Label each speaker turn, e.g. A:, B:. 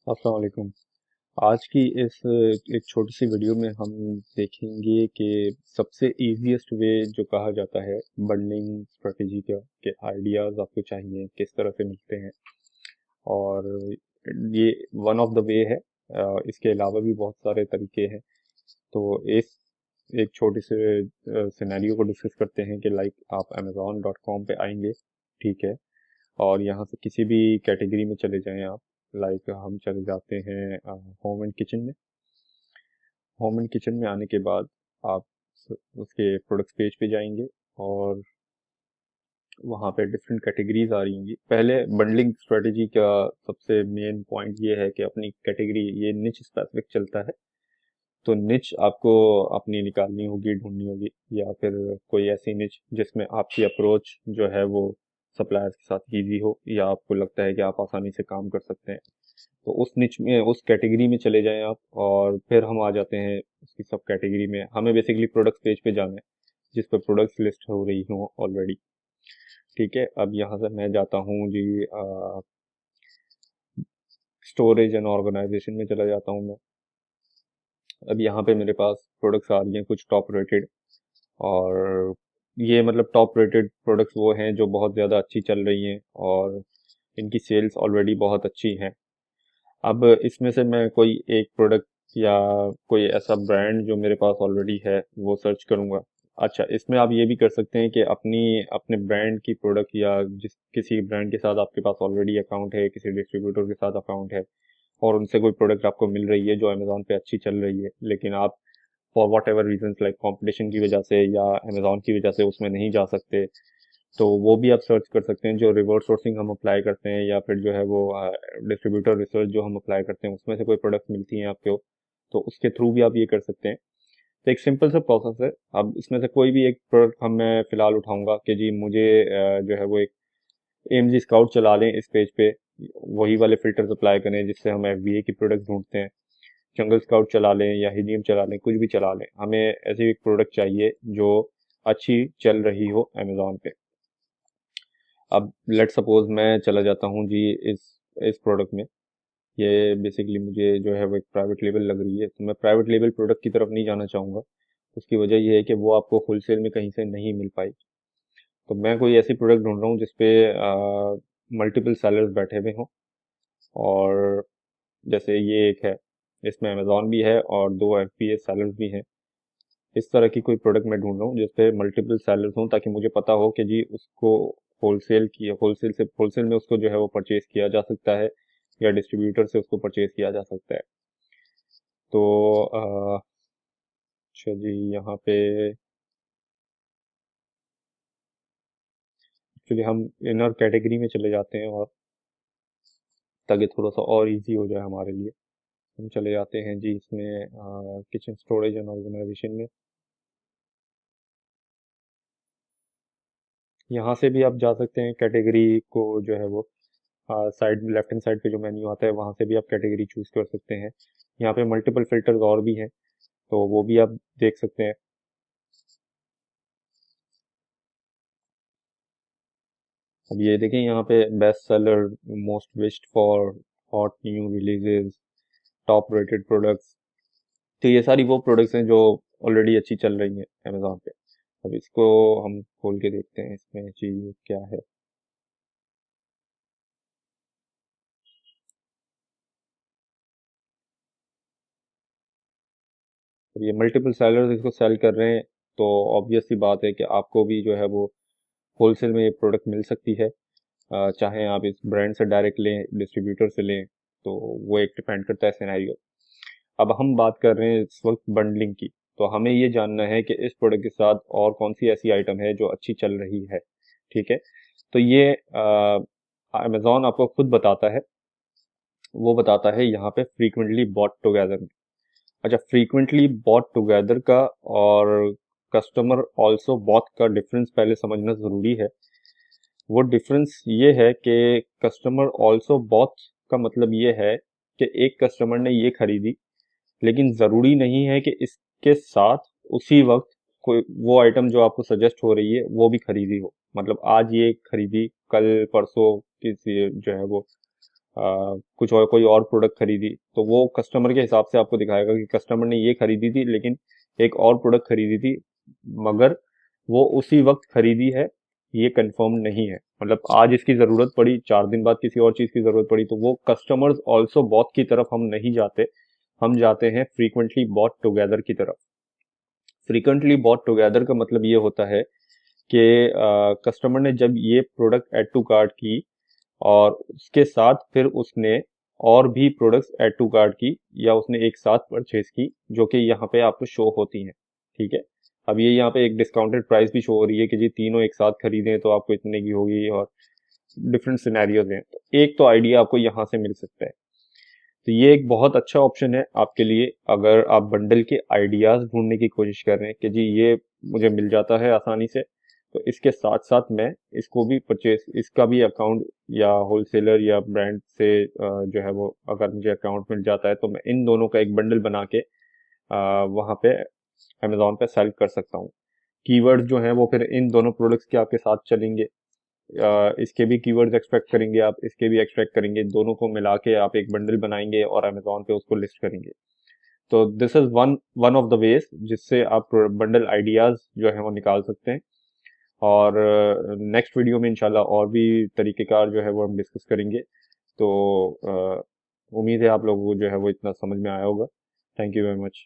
A: अस्सलाम वालेकुम। आज की इस एक छोटी सी वीडियो में हम देखेंगे कि सबसे इजीएस्ट वे जो कहा जाता है बंडलिंग स्ट्रेटेजी का, कि आइडियाज़ आपको चाहिए किस तरह से मिलते हैं। और ये वन ऑफ द वे है। इसके अलावा भी बहुत सारे तरीके हैं। तो इस एक छोटे से सिनेरियो को डिस्कस करते हैं कि लाइक आप amazon.com पे आएंगे, ठीक है। और यहाँ से किसी भी कैटेगरी में चले जाएं आप। लाइक हम चले जाते हैं होम एंड किचन में। होम एंड किचन में आने के बाद आप उसके प्रोडक्ट्स पेज पे जाएंगे और वहाँ पे डिफरेंट कैटेगरीज आ रही होंगी। पहले बंडलिंग स्ट्रेटेजी का सबसे मेन पॉइंट ये है कि अपनी कैटेगरी, ये निच स्पेसिफिक चलता है। तो निच आपको अपनी निकालनी होगी, ढूंढनी होगी, या फिर कोई ऐसी निच जिसमें आपकी अप्रोच जो है वो सप्लायर्स के साथ इजी हो, या आपको लगता है कि आप आसानी से काम कर सकते हैं। तो उस निच में, उस कैटेगरी में चले जाएं आप। और फिर हम आ जाते हैं उसकी सब कैटेगरी में। हमें बेसिकली प्रोडक्ट पेज पे जाना है जिस पर प्रोडक्ट्स लिस्ट हो रही हो ऑलरेडी, ठीक है। अब यहाँ से मैं जाता हूँ जी, स्टोरेज एंड ऑर्गेनाइजेशन में चला जाता हूँ मैं। अब यहाँ पे मेरे पास प्रोडक्ट्स आ रही हैं कुछ टॉप रेटेड। और ये मतलब टॉप रेटेड प्रोडक्ट्स वो हैं जो बहुत ज़्यादा अच्छी चल रही हैं और इनकी सेल्स ऑलरेडी बहुत अच्छी हैं। अब इसमें से मैं कोई एक प्रोडक्ट या कोई ऐसा ब्रांड जो मेरे पास ऑलरेडी है वो सर्च करूंगा। अच्छा, इसमें आप ये भी कर सकते हैं कि अपनी अपने ब्रांड की प्रोडक्ट, या जिस किसी ब्रांड के साथ आपके पास ऑलरेडी अकाउंट है, किसी डिस्ट्रीब्यूटर के साथ अकाउंट है, और उनसे कोई प्रोडक्ट आपको मिल रही है जो अमेजोन पे अच्छी चल रही है, लेकिन आप for whatever reason like competition की वजह से या अमेजोन की वजह से उसमें नहीं जा सकते, तो वो भी आप सर्च कर सकते हैं। जो रिवर्स सोर्सिंग हम अप्लाई करते हैं, या फिर जो है वो डिस्ट्रीब्यूटर रिसर्च जो हम अप्लाई करते हैं, उसमें से कोई प्रोडक्ट मिलती हैं आपको, तो उसके थ्रू भी आप ये कर सकते हैं। तो एक सिंपल सा प्रोसेस है। अब इसमें से कोई भी एक प्रोडक्ट हम मैं फिलहाल उठाऊंगा कि जी मुझे जो है वो एक एमजी स्काउट चला लें इस पेज पे। वही वाले फिल्टर्स अप्लाई करें जिससे हम एफबीए की प्रोडक्ट ढूंढते हैं। जंगल स्काउट चला लें या हीलियम चला लें, कुछ भी चला लें, हमें ऐसी एक प्रोडक्ट चाहिए जो अच्छी चल रही हो अमेजोन पे। अब लेट सपोज मैं चला जाता हूँ जी इस प्रोडक्ट में। ये बेसिकली मुझे जो है वो एक प्राइवेट लेबल लग रही है, तो मैं प्राइवेट लेबल प्रोडक्ट की तरफ नहीं जाना चाहूँगा। उसकी वजह ये है कि वो आपको होलसेल में कहीं से नहीं मिल पाई। तो मैं कोई ऐसी प्रोडक्ट ढूंढ रहा हूँ जिसपे मल्टीपल सेलर्स बैठे हुए हों। और जैसे ये एक है, इसमें अमेजोन भी है और दो एफपीए सेलर्स भी हैं। इस तरह की कोई प्रोडक्ट मैं ढूंढ रहा हूँ जिसपे मल्टीपल सेलर्स हों, ताकि मुझे पता हो कि जी उसको होलसेल में उसको जो है वो परचेज किया जा सकता है, या डिस्ट्रीब्यूटर से उसको परचेज किया जा सकता है। तो अच्छा जी, यहाँ पे एक्चुअली हम इनर कैटेगरी में चले जाते हैं, और ताकि थोड़ा सा और इजी हो जाए हमारे लिए। हम चले जाते हैं जी इसमें किचन स्टोरेज एंड ऑर्गेनाइजेशन में। यहाँ से भी आप जा सकते हैं कैटेगरी को जो है वो साइड लेफ्ट हैंड साइड पे जो मेन्यू आता है वहाँ से भी आप कैटेगरी चूज कर सकते हैं। यहाँ पे मल्टीपल फिल्टर्स और भी हैं, तो वो भी आप देख सकते हैं। अब ये देखें यहाँ पे best seller, most wished for, hot new releases, top rated products. तो ये सारी वो प्रोडक्ट्स हैं जो ऑलरेडी अच्छी चल रही हैं अमेजोन पे। अब इसको हम खोल के देखते हैं इसमें जी क्या है। अब ये मल्टीपल सेलर्स इसको सेल कर रहे हैं, तो ऑब्वियस सी बात है कि आपको भी जो है वो होलसेल में ये प्रोडक्ट मिल सकती है। चाहे आप इस ब्रांड से डायरेक्ट लें, डिस्ट्रीब्यूटर से लें, तो वो एक डिपेंड करता है सिनेरियो। अब हम बात कर रहे हैं इस वक्त बंडलिंग की। तो हमें ये जानना है कि इस प्रोडक्ट के साथ और कौन सी ऐसी आइटम है जो अच्छी चल रही है, ठीक है। तो ये अमेजोन आपको खुद बताता है। वो बताता है यहाँ पे फ्रीक्वेंटली बॉट टुगेदर। अच्छा, फ्रीक्वेंटली बॉट टुगेदर का और कस्टमर ऑल्सो बॉट का डिफरेंस पहले समझना ज़रूरी है। वो डिफरेंस ये है कि कस्टमर ऑल्सो बॉट का मतलब ये है कि एक कस्टमर ने ये खरीदी, लेकिन ज़रूरी नहीं है कि इसके साथ उसी वक्त कोई वो आइटम जो आपको सजेस्ट हो रही है वो भी खरीदी हो। मतलब आज ये खरीदी, कल परसों किसी जो है वो कुछ और कोई और प्रोडक्ट खरीदी, तो वो कस्टमर के हिसाब से आपको दिखाएगा कि कस्टमर ने ये खरीदी थी लेकिन एक और प्रोडक्ट खरीदी थी, मगर वो उसी वक्त खरीदी है, ये कंफर्म नहीं है। मतलब आज इसकी जरूरत पड़ी, 4 दिन बाद किसी और चीज की जरूरत पड़ी, तो वो कस्टमर्स ऑल्सो बॉथ की तरफ हम नहीं जाते, हम जाते हैं फ्रीक्वेंटली बॉट टुगेदर की तरफ। फ्रीक्वेंटली बॉट टुगेदर का मतलब ये होता है कि कस्टमर ने जब ये प्रोडक्ट ऐड टू कार्ट की और उसके साथ फिर उसने और भी प्रोडक्ट्स ऐड टू कार्ट की या उसने एक साथ परचेज की, जो कि यहाँ पे आपको शो होती हैं। ठीक है, अब ये यहाँ पे एक डिस्काउंटेड प्राइस भी शो हो रही है कि जी तीनों एक साथ खरीदें तो आपको इतने की होगी, और डिफरेंट सिनेरियोज हैं, तो एक तो आइडिया आपको यहाँ से मिल सकता है। तो ये एक बहुत अच्छा ऑप्शन है आपके लिए अगर आप बंडल के आइडियाज ढूंढने की कोशिश कर रहे हैं कि जी ये मुझे मिल जाता है आसानी से, तो इसके साथ साथ मैं इसको भी परचेज, इसका भी अकाउंट या होलसेलर या ब्रांड से जो है वो अगर मुझे अकाउंट मिल जाता है तो मैं इन दोनों का एक बंडल बना के वहां पे अमेजोन पे सेल कर सकता हूँ। कीवर्ड जो है वो फिर इन दोनों प्रोडक्ट्स के आपके साथ चलेंगे, इसके भी कीवर्ड्स एक्सपेक्ट करेंगे आप, इसके भी एक्सपेक्ट करेंगे, दोनों को मिला के आप एक बंडल बनाएंगे और अमेजोन पे उसको लिस्ट करेंगे। तो this is one one of the ways जिससे आप बंडल आइडियाज जो है वो निकाल सकते हैं। और नेक्स्ट वीडियो में इंशाल्लाह और भी तरीकेकार जो है वो हम डिस्कस करेंगे। तो उम्मीद है आप लोगों को जो है वो इतना समझ में आया होगा। Thank you very much.